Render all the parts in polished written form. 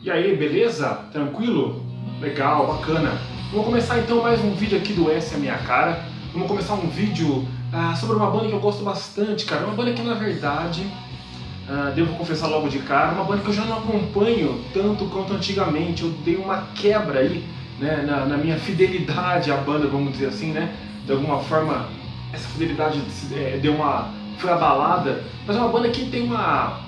E aí, beleza? Tranquilo? Legal, bacana. Vamos começar então mais um vídeo aqui do Essa é a Minha Cara. Vamos começar um vídeo sobre uma banda que eu gosto bastante, cara. Uma banda que na verdade, devo confessar logo de cara, uma banda que eu já não acompanho tanto quanto antigamente. Eu dei uma quebra aí, né, na minha fidelidade à banda, vamos dizer assim, né? De alguma forma, essa fidelidade foi abalada. Mas é uma banda que tem uma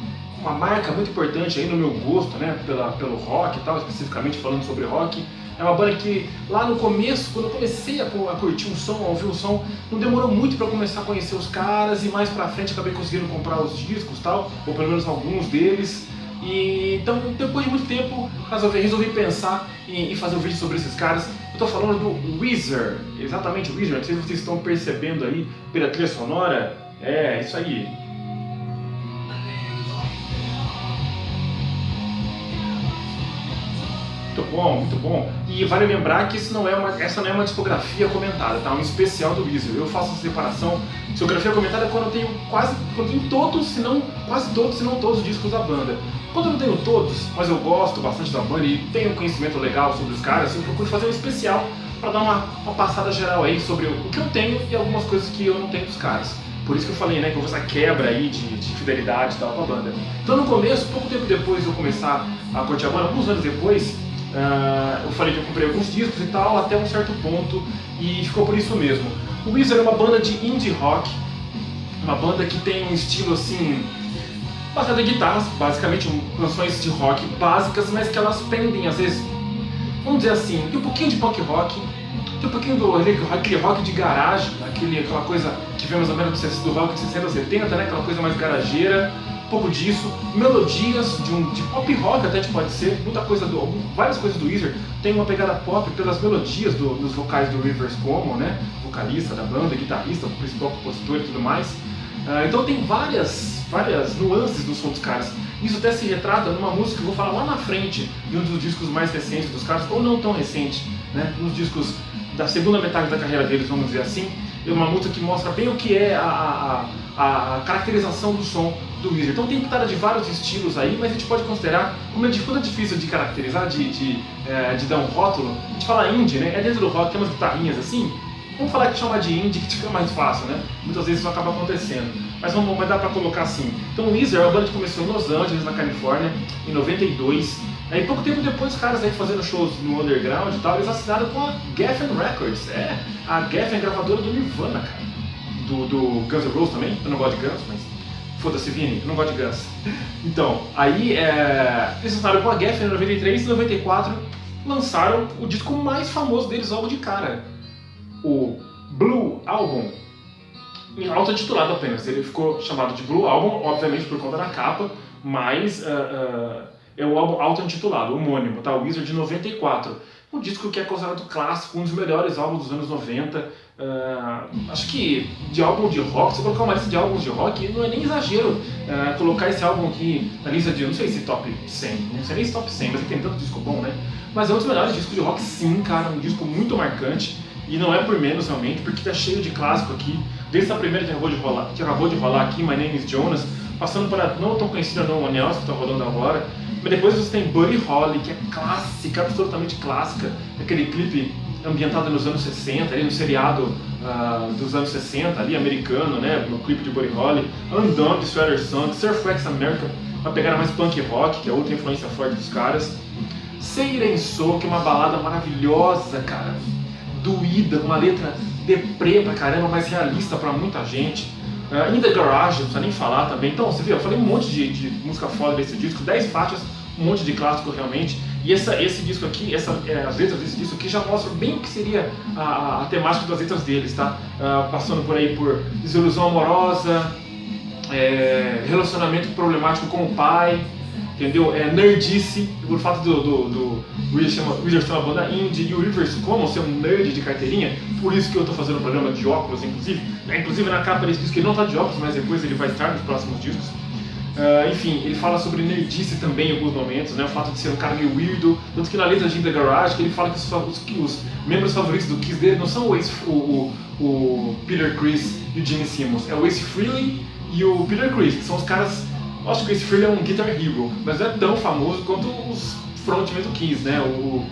marca muito importante aí no meu gosto, né, pelo rock e tal, especificamente falando sobre rock. É uma banda que lá no começo, quando eu comecei a curtir um som, a ouvir um som, não demorou muito para começar a conhecer os caras, e mais pra frente acabei conseguindo comprar os discos e tal, ou pelo menos alguns deles. E então, depois de muito tempo, resolvi pensar em fazer um vídeo sobre esses caras. Eu tô falando do Weezer, exatamente o Weezer, não sei se vocês estão percebendo aí pela trilha sonora. É, isso aí. Muito bom, muito bom. E vale lembrar que essa não é uma discografia comentada, tá? Um especial do Weezer. Eu faço essa separação. Discografia comentada é quando eu tenho todos, se não quase todos, se não todos os discos da banda. Quando eu não tenho todos, mas eu gosto bastante da banda e tenho conhecimento legal sobre os caras, eu procuro fazer um especial para dar uma passada geral aí sobre o que eu tenho e algumas coisas que eu não tenho dos caras. Por isso que eu falei, né, que houve essa quebra aí de fidelidade e tal com a banda. Então no começo, pouco tempo depois de eu começar a curtir a banda, alguns anos depois, eu falei que eu comprei alguns discos e tal, até um certo ponto, e ficou por isso mesmo. O Weezer é uma banda de indie rock, uma banda que tem um estilo assim, baseado em guitarras, basicamente canções de rock básicas, mas que elas pendem às vezes, vamos dizer assim, tem um pouquinho de punk rock, tem um pouquinho aquele rock de garagem, aquela coisa que vem mais ou menos do rock de 60, 70, né? Aquela coisa mais garageira, um pouco disso, melodias de pop rock até pode ser, várias coisas do Weezer tem uma pegada pop pelas melodias dos vocais do Rivers Cuomo, né? Vocalista da banda, guitarrista, principal compositor e tudo mais. Então tem várias nuances do som dos caras. Isso até se retrata numa música que eu vou falar lá na frente, de um dos discos mais recentes dos caras, ou não tão recente, né? Nos discos da segunda metade da carreira deles, vamos dizer assim. É uma música que mostra bem o que é a caracterização do som do Weezer. Então tem pitada de vários estilos aí, mas a gente pode considerar, como é difícil de caracterizar, de dar um rótulo, a gente fala indie, né? É dentro do rock, tem umas guitarrinhas assim. Vamos falar que chama de indie, que fica mais fácil, né? Muitas vezes isso acaba acontecendo. Mas dar pra colocar assim. Então o Weezer é uma banda que começou em Los Angeles, na Califórnia, em 92. Aí pouco tempo depois os caras aí fazendo shows no underground e tal, eles assinaram com a Geffen Records. A Geffen gravadora do Nirvana, cara. Do Guns N' Roses também. Eu não gosto de Guns, mas foda-se, Vini, eu não gosto de Guns. Então, aí eles assinaram com a Geffen em 93 e 94 lançaram o disco mais famoso deles logo de cara. O Blue Album, em auto-intitulado apenas. Ele ficou chamado de Blue Album, obviamente por conta da capa, mas é o álbum auto-intitulado, homônimo, tá? O Weezer de 94. Um disco que é considerado clássico, um dos melhores álbuns dos anos 90. Acho que de álbum de rock, se colocar uma lista de álbuns de rock, não é nem exagero colocar esse álbum aqui na lista de, não sei se top 100, não sei nem se top 100, mas tem tanto disco bom, né? Mas é um dos melhores discos de rock, sim, cara, um disco muito marcante. E não é por menos realmente, porque tá cheio de clássico aqui. Desde a primeira que acabou de rolar aqui, My Name is Jonas, passando para não tão conhecida No One Else, que tá rolando agora. Mas depois você tem Buddy Holly, que é clássica, absolutamente clássica. Aquele clipe ambientado nos anos 60, ali no seriado dos anos 60, ali, americano, né? No clipe de Buddy Holly. Undone, de Sweater Song, Surf Wax America, uma pegada mais punk rock, que é outra influência forte dos caras. Seiren So, que é uma balada maravilhosa, cara. Doída, uma letra deprê pra caramba, mas realista pra muita gente. In the Garage, não precisa nem falar também. Então, você viu, eu falei um monte de música foda desse disco, 10 faixas, um monte de clássico realmente. E esse disco aqui, as letras desse disco aqui já mostram bem o que seria a temática das letras deles, tá? Passando por aí por desilusão amorosa, relacionamento problemático com o pai, entendeu? Nerdice, por fato do Weezer ser uma banda indie e o Rivers Cuomo ser um nerd de carteirinha, por isso que eu tô fazendo um programa de óculos, inclusive. Inclusive na capa desse disco ele não tá de óculos, mas depois ele vai estar nos próximos discos. Enfim, ele fala sobre nerdice também em alguns momentos, né? O fato de ser um cara meio weirdo, tanto que na letra de In The Garage, que ele fala que os membros favoritos do Kiss dele não são o Peter Criss e o Gene Simmons, é o Ace Frehley e o Peter Criss, que são os caras Acho que esse Frehley é um Guitar Hero, mas não é tão famoso quanto os frontmen do Kiss, né? O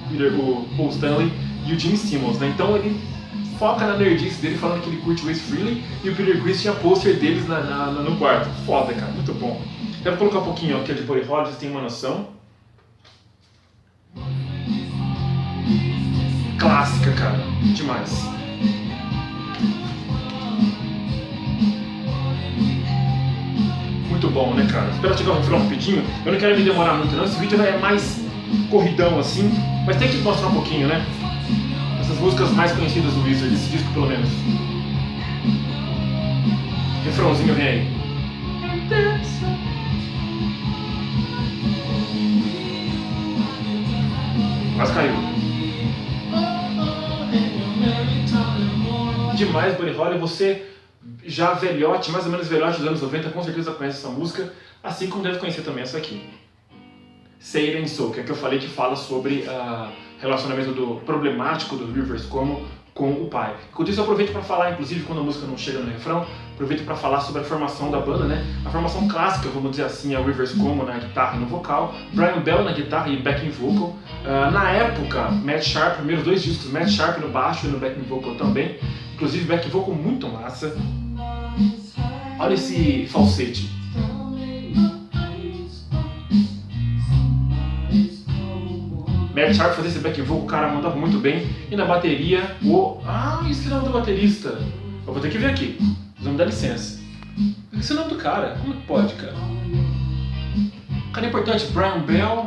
Paul Stanley e o Gene Simmons, né? Então ele foca na nerdice dele falando que ele curte o Ace Frehley e o Peter Criss tinha pôster deles no quarto. Foda, cara, muito bom. Quero colocar um pouquinho aqui de Buddy Holly, vocês têm uma noção. Clássica, cara, demais. Muito bom, né, cara? Espero chegar o refrão rapidinho. Eu não quero me demorar muito, não. Esse vídeo é mais corridão assim, mas tem que mostrar um pouquinho, né? Essas músicas mais conhecidas do Weezer, desse disco pelo menos. Refrãozinho vem aí. Quase caiu. Demais, Buddy Holly. Você já velhote, mais ou menos velhote dos anos 90, com certeza conhece essa música, assim como deve conhecer também essa aqui. Say It Ain't So, que é que eu falei que fala sobre relacionamento problemático do Rivers Cuomo com o pai. Enquanto isso, eu aproveito para falar, inclusive, quando a música não chega no refrão, aproveito para falar sobre a formação da banda, né? A formação clássica, vamos dizer assim, é o Rivers Cuomo na guitarra e no vocal, Brian Bell na guitarra e backing vocal. Na época, Matt Sharp, primeiros 2 discos, Matt Sharp no baixo e no backing vocal também. Inclusive, backing vocal muito massa. Olha esse falsete. Matt Sharp fazia esse back vocal, o cara mandava muito bem. E na bateria, esse é o nome do baterista. Eu vou ter que ver aqui. Vamos dar licença. Esse é o nome do cara. Como que pode, cara? O cara é importante, Brian Bell.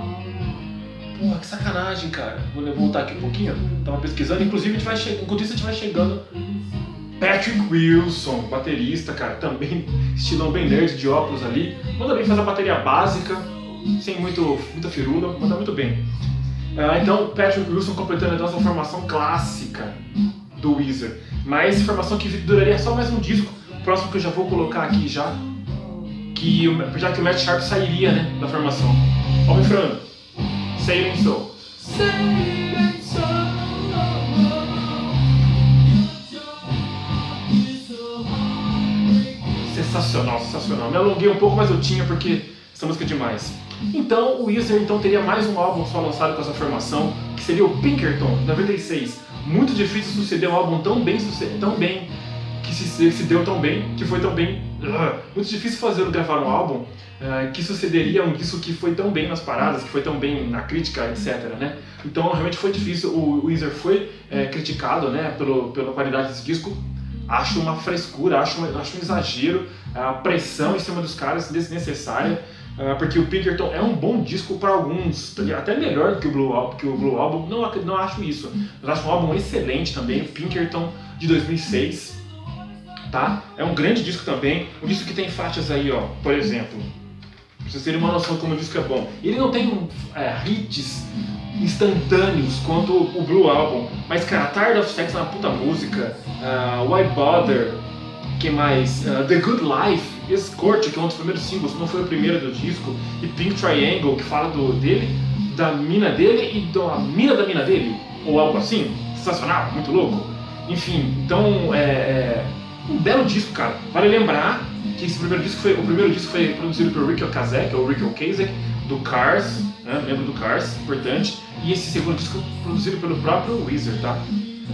Porra, que sacanagem, cara. Vou voltar aqui um pouquinho. Tava pesquisando. Inclusive, enquanto isso, a gente vai chegando. Patrick Wilson, baterista, cara. Também estilão bem nerd, de óculos ali. Manda bem fazer a bateria básica, sem muita firula. Manda muito bem. Então, Patrick Wilson completando então essa formação clássica do Weezer. Mas formação que duraria só mais um disco. O próximo que eu já vou colocar aqui já que o Matt Sharp sairia, né, da formação. Olha o refrão. Say It Ain't So. Sensacional, sensacional. Me alonguei um pouco, mas eu tinha porque essa música é demais. Então, o Weezer teria mais um álbum só lançado com essa formação, que seria o Pinkerton, 96. Muito difícil suceder um álbum tão bem, que se deu tão bem, que foi tão bem. Muito difícil gravar um álbum que sucederia um disco que foi tão bem nas paradas, que foi tão bem na crítica, etc. Né? Então, realmente foi difícil. O Weezer foi criticado, né, pela qualidade desse disco. Acho uma frescura, acho um exagero, a pressão em cima dos caras desnecessária. Porque o Pinkerton é um bom disco para alguns, até melhor do que o Blue Album, não acho isso. Eu acho um álbum excelente também, o Pinkerton de 2006, tá? É um grande disco também, um disco que tem faixas aí, ó, por exemplo, pra vocês terem uma noção de como o disco é bom. Ele não tem hits instantâneos quanto o Blue Album, mas cara, Tired of Sex é uma puta música, Why Bother, que mais? The Good Life, Escort, que é um dos primeiros singles, não foi o primeiro do disco, e Pink Triangle, que fala dele, da mina dele e da mina dele, ou algo assim, sensacional, muito louco. Enfim, então um belo disco, cara. Vale lembrar que o primeiro disco foi produzido por Rick Ocasek, ou Rick Ocasek, do Cars, né? Lembra do Cars, importante, e esse segundo disco produzido pelo próprio Weezer, tá?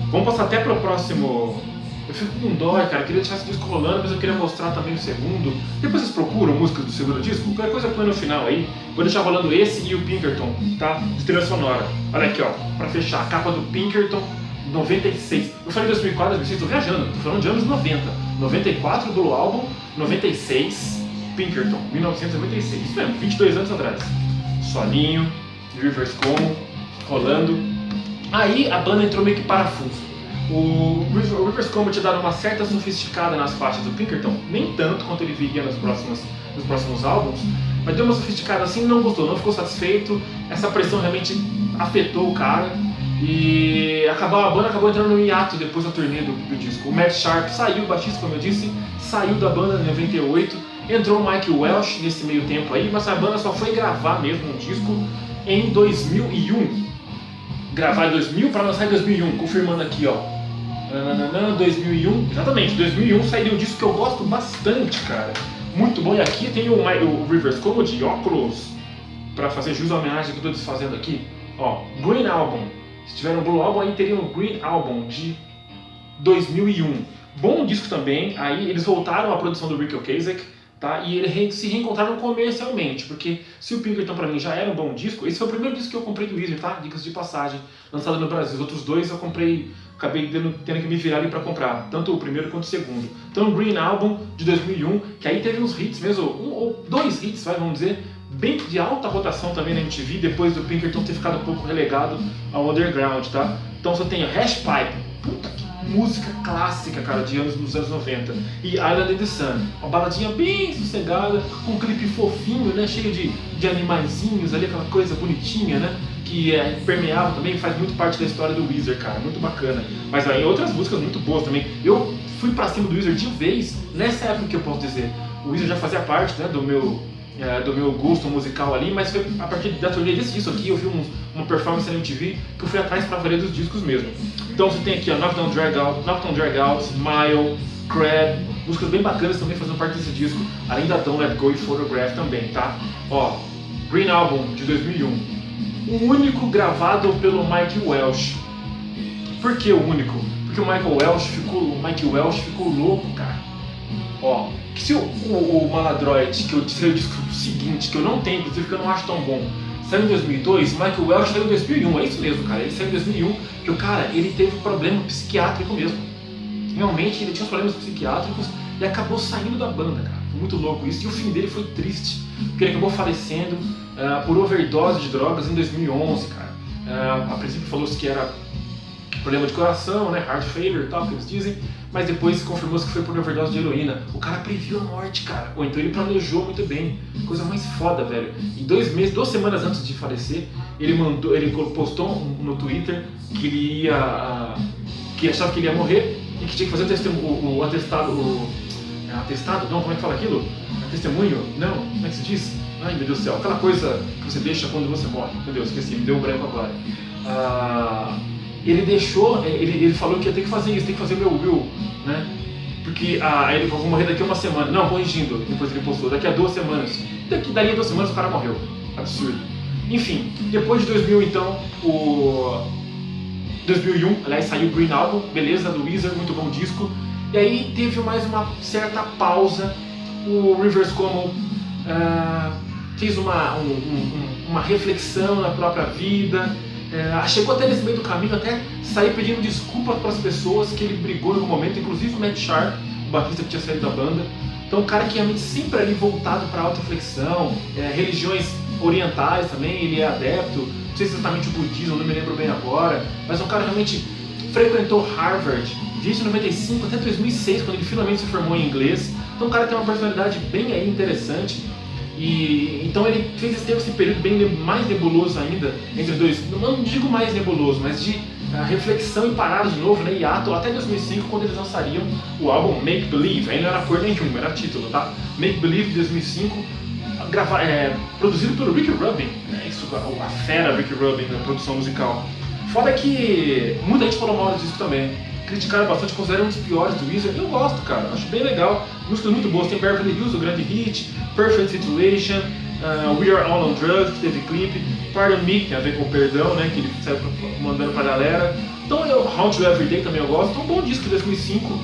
Vamos passar até pro próximo. Eu fico com dó, cara, eu queria deixar esse disco rolando, mas eu queria mostrar também o segundo. Depois vocês procuram músicas do segundo disco, qualquer coisa põe no final aí. Vou deixar rolando esse e o Pinkerton, tá? De trilha sonora. Olha aqui, ó, pra fechar, a capa do Pinkerton, 96. Eu falei 2004, 2006, tô viajando, tô falando de anos 90. 94 do álbum, 96, Pinkerton, 1996. Isso mesmo, 22 anos atrás. Solinho, Rivers Cuomo, rolando. Aí a banda entrou meio que parafuso. O Rivers Cuomo tinha dado uma certa sofisticada nas faixas do Pinkerton, nem tanto quanto ele viria nos próximos álbuns, mas deu uma sofisticada assim, não gostou, não ficou satisfeito, essa pressão realmente afetou o cara, e a banda acabou entrando no hiato depois da turnê do disco. O Matt Sharp saiu, o baixista, como eu disse, saiu da banda em 98, entrou o Mike Welsh nesse meio tempo aí, mas a banda só foi gravar mesmo um disco em 2001. Gravar em 2000 para lançar em 2001, confirmando aqui, ó. 2001, exatamente, 2001 sairia um disco que eu gosto bastante, cara. muito bom. E aqui tem o Rivers Cuomo de óculos, pra fazer jus à homenagem que eu tô desfazendo aqui. Ó, Green Album. Se tiver um Blue Album, aí teria um Green Album de 2001. Bom disco também. Aí eles voltaram à produção do Rick Ocasek, tá? E eles se reencontraram comercialmente, porque se o Pinkerton pra mim já era um bom disco, esse foi o primeiro disco que eu comprei do Weezer, tá? Dicas de passagem, lançado no Brasil. Os outros dois eu comprei, acabei tendo que me virar ali pra comprar, tanto o primeiro quanto o segundo. Então o Green Album de 2001, que aí teve uns hits mesmo, um ou dois hits, vamos dizer, bem de alta rotação também na MTV, depois do Pinkerton ter ficado um pouco relegado ao underground, tá? Então você tem Hash Pipe, puta que música clássica, cara, dos anos 90. E Island in the Sun, uma baladinha bem sossegada, com um clipe fofinho, né, cheio de animaizinhos ali, aquela coisa bonitinha, né, que é permeável também, faz muito parte da história do Weezer, cara, muito bacana. Mas aí outras músicas muito boas também. Eu fui pra cima do Weezer de vez, nessa época que eu posso dizer, o Weezer já fazia parte, né, do meu gosto musical ali, mas foi a partir da turnê desse disco aqui, eu vi uma performance na MTV que eu fui atrás pra valer dos discos mesmo. Então você tem aqui, ó, Knockdown Drag Out, Smile, Crab, músicas bem bacanas também fazendo parte desse disco, além da Don't Let Go e Photograph também, tá? Ó, Green Album de 2001, o único gravado pelo Mike Welsh. Por que o único? Porque o Mike Welsh ficou louco, cara. Ó, que se o Maladroid, que eu disse o disco seguinte, que eu não tenho, inclusive que eu não acho tão bom, saiu em 2002, Michael Welch saiu em 2001, é isso mesmo, cara, ele saiu em 2001, que o cara, ele teve problema psiquiátrico mesmo. Realmente, ele tinha uns problemas psiquiátricos e acabou saindo da banda, cara. Foi muito louco isso, e o fim dele foi triste, porque ele acabou falecendo por overdose de drogas em 2011, cara. A princípio falou-se que era problema de coração, né, heart failure e tal, que eles dizem, mas depois confirmou-se que foi por overdose de heroína. O cara previu a morte, cara, ou então ele planejou muito bem, coisa mais foda, velho. Em 2 semanas antes de falecer, ele postou no Twitter que ele que achava que ele ia morrer e que tinha que fazer o atestado, não, como é que fala aquilo? Testemunho? Não, como é que se diz? Ai, meu Deus do céu, aquela coisa que você deixa quando você morre. Meu Deus, esqueci, me deu um branco agora. Ele deixou, ele falou que ia ter que fazer isso, tem que fazer o meu will, né? Porque ele falou, vou morrer daqui a uma semana. Não, corrigindo, depois ele postou, daqui a 2 semanas. Daí a 2 semanas o cara morreu. Absurdo. Enfim, depois de 2000 então, 2001, aliás, saiu o Green Album, beleza, do Weezer, muito bom disco. E aí teve mais uma certa pausa, o Rivers Cuomo fez uma reflexão na própria vida. Chegou até nesse meio do caminho, até sair pedindo desculpa para as pessoas que ele brigou em algum momento, inclusive o Matt Sharp, o baterista que tinha saído da banda. Então um cara que realmente sempre ali voltado para autoflexão, religiões orientais também, ele é adepto, não sei se exatamente o budismo, não me lembro bem agora, mas um cara realmente frequentou Harvard desde 95 até 2006, quando ele finalmente se formou em inglês. Então o cara tem uma personalidade bem aí interessante. E então ele teve esse período bem mais nebuloso ainda, entre dois, não digo mais nebuloso, mas de reflexão e parada de novo, né, hiato, até 2005, quando eles lançariam o álbum Make Believe. Aí não era cor nenhuma, era título, tá? Make Believe de 2005, produzido pelo Rick Rubin, isso, a fera Rick Rubin na produção musical. Foda que muita gente falou mal desse disco também, criticaram bastante, consideram um dos piores do Weezer. Eu gosto, cara, acho bem legal, músicas muito boas, tem Beverly Hills, o grande hit, Perfect Situation, We Are All on Drugs, que teve clipe, Pardon Me, que tem a ver com o perdão, né, que ele saiu mandando pra galera. Então Haunt You Every Day também eu gosto, então um bom disco de 2005,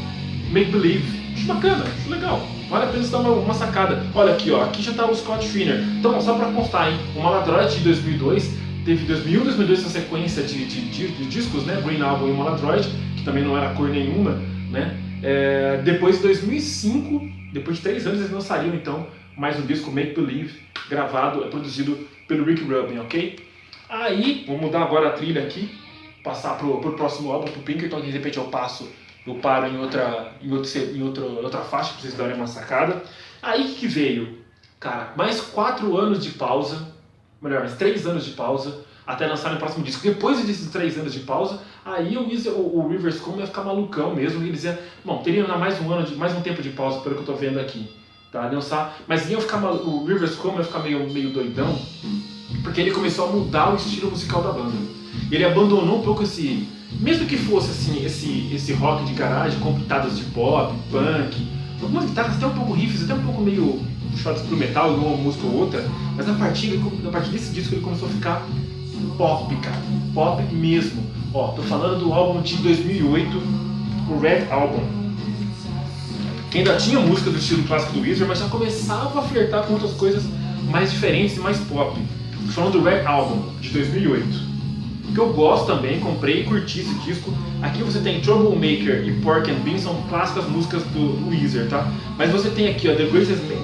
Make Believe, acho bacana, acho legal, vale a pena você dar uma sacada. Olha aqui, ó, aqui já tá o Scott Finner. Então só pra constar, hein, o Maladroid de 2002, teve 2001 e 2002 essa sequência de discos, né, Green Album e Maladroid, que também não era cor nenhuma, né. Depois de 2005, depois de 3 anos eles lançariam então mais um disco, Make Believe, gravado, produzido pelo Rick Rubin, ok? Aí, vou mudar agora a trilha aqui, passar pro próximo álbum, pro Pinkerton, de repente eu paro em outra faixa pra vocês darem uma sacada. Aí o que veio? Cara, mais 4 anos de pausa, melhor, mais 3 anos de pausa, até lançar o próximo disco. Depois desses 3 anos de pausa, aí o Rivers Cuomo ia ficar malucão mesmo, e eles iam, bom, teriam mais um tempo de pausa, pelo que eu tô vendo aqui, tá? Mas ia ficar o Rivers Cuomo ia ficar meio doidão, porque ele começou a mudar o estilo musical da banda. Ele abandonou um pouco mesmo que fosse assim, esse rock de garagem com pitadas de pop, punk, algumas guitarras até um pouco riffs, até um pouco meio puxadas pro metal, uma música ou outra, mas a partir desse disco ele começou a ficar pop, cara, pop mesmo. Ó, tô falando do álbum de 2008, o Red Album, que ainda tinha música do estilo clássico do Weezer, mas já começava a flertar com outras coisas mais diferentes e mais pop. Tô falando do Red Album, de 2008. Que eu gosto também, comprei e curti esse disco. Aqui você tem Troublemaker e Pork and Beans, são clássicas músicas do Weezer, tá? Mas você tem aqui, ó, The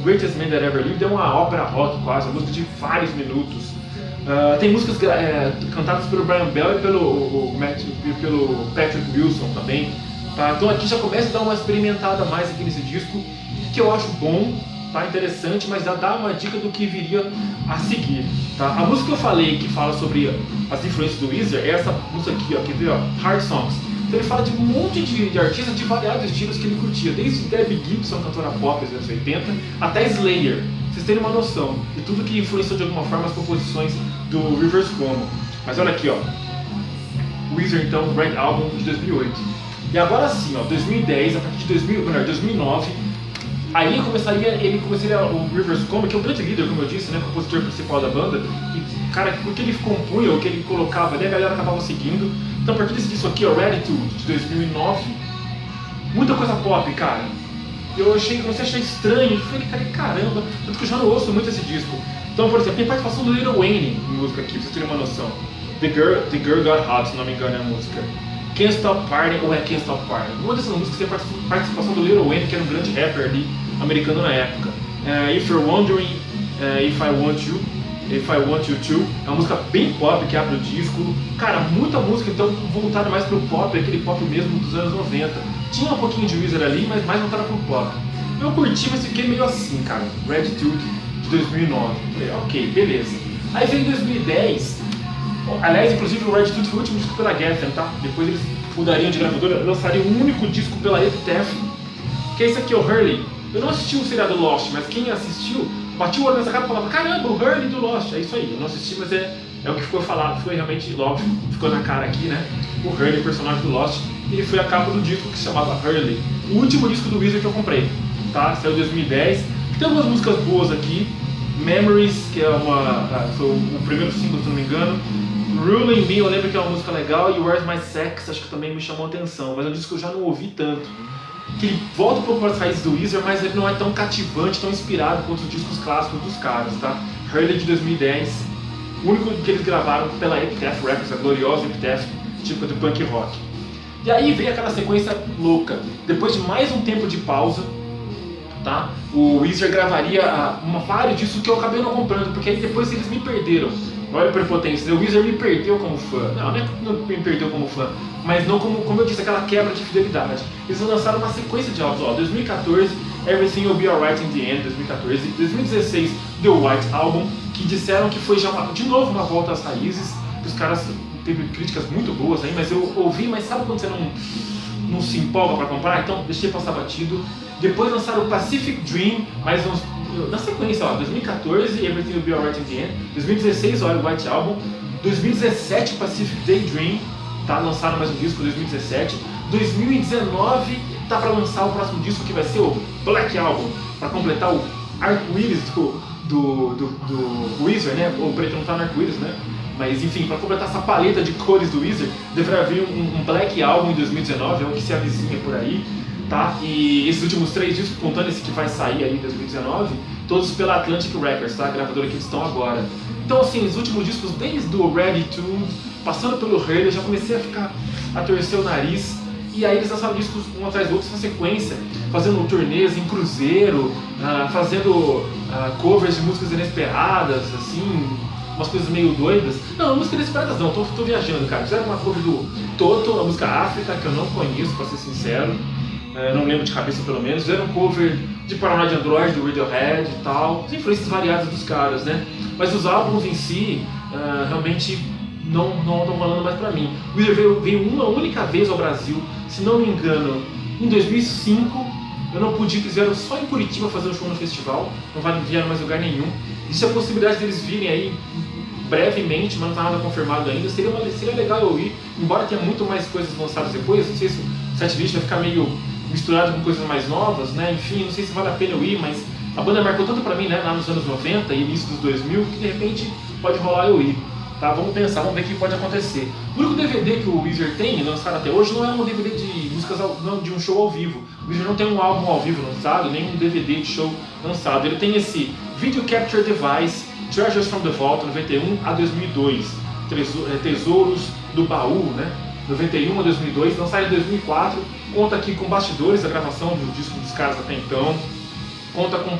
Greatest Man That Ever Lived, é uma ópera rock quase, uma música de vários minutos. Tem músicas cantadas pelo Brian Bell e pelo Patrick Wilson também, tá? Então aqui já começa a dar uma experimentada mais aqui nesse disco, que eu acho bom, tá? Interessante, mas já dá uma dica do que viria a seguir, tá? A música que eu falei, que fala sobre as influências do Weezer, é essa música aqui, ó, quer ver, ó, Hard Songs. Então ele fala de um monte de artistas de variados estilos que ele curtia, desde Debbie Gibson, cantora pop dos anos 80, até Slayer, pra vocês terem uma noção de tudo que influenciou de alguma forma as composições do Rivers Cuomo. Mas olha aqui, ó, Weezer, então, Red Album de 2008. E agora sim, ó, 2010, a partir de 2009, aí começaria o Rivers Cuomo, que é o grande líder, como eu disse, né, compositor principal da banda, e, cara, o que ele compunha, o que ele colocava ali, a galera acabava seguindo. Então, a partir disso aqui, ó, Redditude, de 2009, muita coisa pop, cara. Eu comecei a achar estranho, eu falei, caramba, tanto que eu já não ouço muito esse disco. Então, por exemplo, tem participação do Lil Wayne em música aqui, pra vocês terem uma noção. The Girl Got Hot, se não me engano é a música. Can't Stop Party, ou é Can't Stop Party? Uma dessas músicas tem participação do Lil Wayne, que era um grande rapper ali, americano na época. If You're Wondering, If I Want You To, é uma música bem pop que abre o disco. Cara, muita música então voltada mais pro pop, aquele pop mesmo dos anos 90. Tinha um pouquinho de Weezer ali, mas mais voltada pro pop. Eu curti, mas fiquei meio assim, cara. Redditude de 2009. Falei, ok, beleza. Aí veio em 2010. Aliás, inclusive o Redditude foi o último disco pela Geffen, tá? Depois eles mudariam de gravadora, lançariam um único disco pela Epitaph, que é esse aqui, o Hurley. Eu não assisti o seriado Lost, mas quem assistiu, bati o olho nessa capa e falava, caramba, o Hurley do Lost. É isso aí, eu não assisti, mas é o que ficou falado, foi realmente óbvio, ficou na cara aqui, né? O Hurley, o personagem do Lost, ele foi a capa do disco que se chamava Hurley. O último disco do Weezer que eu comprei, tá? Saiu em 2010. Tem algumas músicas boas aqui. Memories, que foi o primeiro single, se não me engano. Ruling Me, eu lembro que é uma música legal. E Where's My Sex, acho que também me chamou a atenção. Mas é um disco que eu já não ouvi tanto. Que ele volta um pouco para as raízes do Weezer, mas ele não é tão cativante, tão inspirado quanto os discos clássicos dos caras, tá? Hurley de 2010, o único que eles gravaram pela Epitaph Records, a gloriosa Epitaph, tipo do punk rock. E aí veio aquela sequência louca. Depois de mais um tempo de pausa, tá? O Weezer gravaria vários discos que eu acabei não comprando, porque aí depois eles me perderam. Olha a prepotência, o Weezer me perdeu como fã. Não é que não me perdeu como fã, mas não como eu disse, aquela quebra de fidelidade. Eles lançaram uma sequência de álbuns, ó, 2014, Everything Will Be Alright in the End, 2014, 2016, The White Album, que disseram que foi já de novo uma volta às raízes. Os caras teve críticas muito boas aí, mas eu ouvi, mas sabe quando você não se empolga para comprar? Então deixei passar batido. Depois lançaram o Pacific Dream, mais uns na sequência, ó, 2014, Everything Will Be Alright in the End, 2016, olha o White Album, 2017, Pacific Daydream, tá, lançaram mais um disco, 2017, 2019, tá pra lançar o próximo disco que vai ser o Black Album, pra completar o arco-íris do Weezer, né, o preto não tá no arco-íris, né, mas enfim, pra completar essa paleta de cores do Weezer, deverá vir um Black Album em 2019, é o que se avizinha por aí. Tá? E esses últimos 3 discos, contando esse que vai sair aí em 2019, todos pela Atlantic Records, tá? A gravadora que eles estão agora. Então assim, os últimos discos, desde o Redditude, passando pelo Hurley, eu já comecei a torcer o nariz. E aí eles lançaram discos um atrás do outro, na sequência, fazendo turnês em cruzeiro, fazendo covers de músicas inesperadas, assim, umas coisas meio doidas. Não, músicas inesperadas não, tô viajando, cara. Fizeram uma cover do Toto, a música África, que eu não conheço, pra ser sincero. Não lembro de cabeça pelo menos. Fizeram um cover de Paranoid Android, do Radiohead e tal. As influências variadas dos caras, né? Mas os álbuns em si, realmente não estão falando mais pra mim. O Weezer veio uma única vez ao Brasil, se não me engano, em 2005. Eu não pude, eles vieram só em Curitiba fazer um show no festival. Não vieram mais lugar nenhum. Existe a possibilidade deles virem aí brevemente, mas não está nada confirmado ainda. Seria legal eu ir, embora tenha muito mais coisas lançadas depois. Não sei se o setlist vai ficar meio misturado com coisas mais novas, né? Enfim, não sei se vale a pena eu ir, mas a banda marcou tanto pra mim, né, lá nos anos 90 e início dos 2000, que de repente pode rolar eu ir. Tá, vamos pensar, vamos ver o que pode acontecer. O único DVD que o Weezer tem, lançado até hoje, não é um DVD de músicas, não, de um show ao vivo. O Weezer não tem um álbum ao vivo lançado, nem um DVD de show lançado. Ele tem esse Video Capture Device, Treasures from the Vault, 91 a 2002. Tesouros do Baú, né? 91 a 2002, lançado em 2004. Conta aqui com bastidores da gravação do disco dos caras até então. Conta com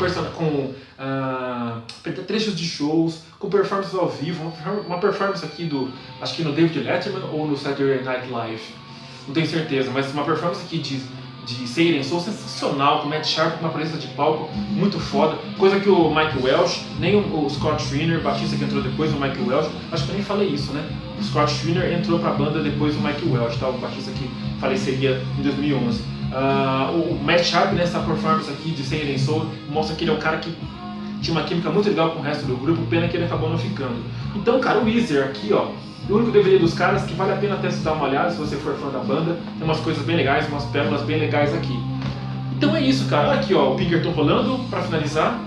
trechos de shows, com performances ao vivo, uma performance aqui acho que no David Letterman ou no Saturday Night Live, não tenho certeza, mas uma performance aqui de Say It Soul sensacional, com Matt Sharp, com uma presença de palco muito foda, coisa que o Mike Welsh, nem o Scott Shriner, baixista que entrou depois do Mike Welsh, acho que eu nem falei isso, né? O Scott Shriner entrou pra banda depois do Mike Welsh, tá? O baixista que faleceria em 2011. O Matt Sharp nessa performance aqui de Say It Soul mostra que ele é um cara que tinha uma química muito legal com o resto do grupo, pena que ele acabou não ficando. Então, cara, o Weezer aqui, ó, o único DVD dos caras que vale a pena até se dar uma olhada se você for fã da banda, tem umas coisas bem legais, umas pérolas bem legais aqui. Então é isso, cara. Olha aqui, ó, o Pinkerton rolando pra finalizar.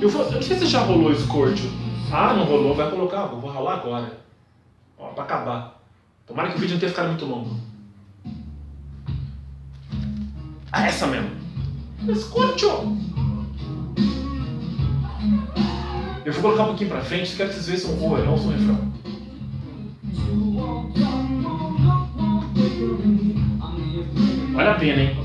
Eu não sei se já rolou o Scorpio. Ah, não rolou, vai colocar, vou rolar agora. Ó, pra acabar. Tomara que o vídeo não tenha ficado muito longo. Ah, essa mesmo. Scorpio! Eu vou colocar um pouquinho pra frente, quero que vocês vejam o refrão, o refrão. Vale a pena, hein?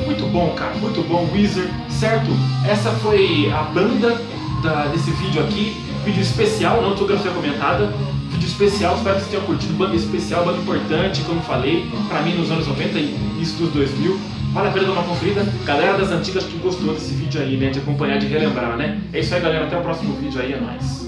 Muito bom, cara, muito bom, Weezer, certo? Essa foi a banda desse vídeo aqui, vídeo especial, não fotografia comentada, vídeo especial, espero que vocês tenham curtido, banda especial, banda importante, como eu falei, pra mim nos anos 90 e início dos 2000, vale a pena dar uma conferida, galera das antigas que gostou desse vídeo aí, né, de acompanhar, de relembrar, né? É isso aí, galera, até o próximo vídeo aí, é nóis!